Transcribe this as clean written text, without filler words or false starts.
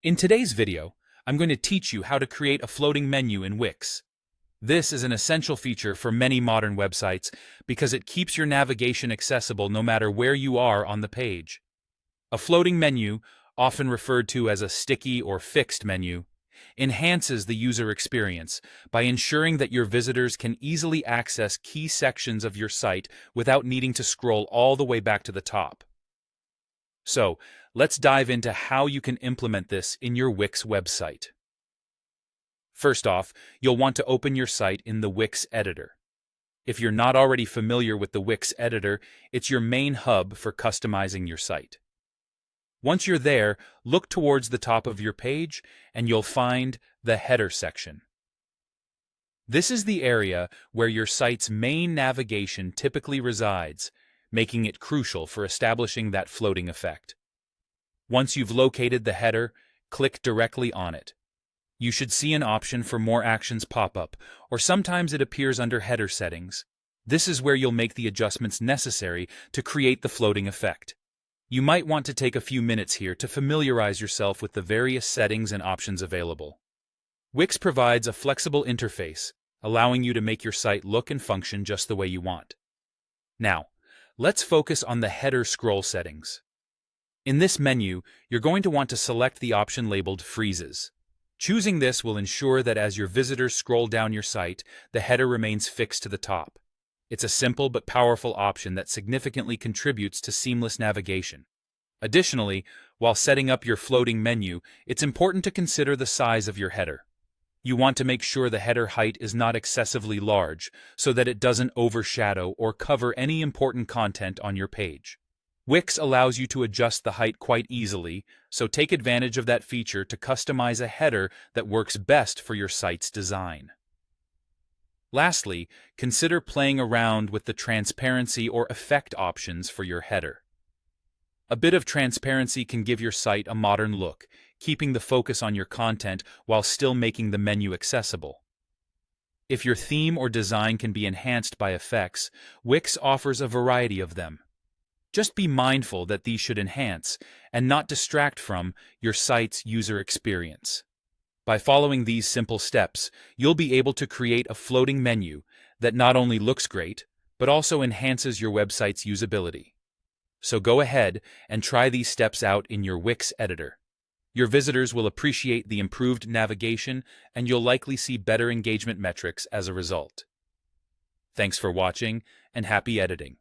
In today's video, I'm going to teach you how to create a floating menu in Wix. This is an essential feature for many modern websites because it keeps your navigation accessible no matter where you are on the page. A floating menu, often referred to as a sticky or fixed menu, enhances the user experience by ensuring that your visitors can easily access key sections of your site without needing to scroll all the way back to the top. So, let's dive into how you can implement this in your Wix website. First off, you'll want to open your site in the Wix editor. If you're not already familiar with the Wix editor, it's your main hub for customizing your site. Once you're there, look towards the top of your page and you'll find the header section. This is the area where your site's main navigation typically resides, making it crucial for establishing that floating effect. Once you've located the header, click directly on it. You should see an option for more actions pop up, or sometimes it appears under header settings. This is where you'll make the adjustments necessary to create the floating effect. You might want to take a few minutes here to familiarize yourself with the various settings and options available. Wix provides a flexible interface, allowing you to make your site look and function just the way you want. Now, let's focus on the header scroll settings. In this menu, you're going to want to select the option labeled Freezes. Choosing this will ensure that as your visitors scroll down your site, the header remains fixed to the top. It's a simple but powerful option that significantly contributes to seamless navigation. Additionally, while setting up your floating menu, it's important to consider the size of your header. You want to make sure the header height is not excessively large so that it doesn't overshadow or cover any important content on your page. Wix allows you to adjust the height quite easily, so take advantage of that feature to customize a header that works best for your site's design. Lastly, consider playing around with the transparency or effect options for your header. A bit of transparency can give your site a modern look, keeping the focus on your content while still making the menu accessible. If your theme or design can be enhanced by effects, Wix offers a variety of them. Just be mindful that these should enhance, and not distract from, your site's user experience. By following these simple steps, you'll be able to create a floating menu that not only looks great, but also enhances your website's usability. So go ahead and try these steps out in your Wix editor. Your visitors will appreciate the improved navigation, and you'll likely see better engagement metrics as a result. Thanks for watching, and happy editing.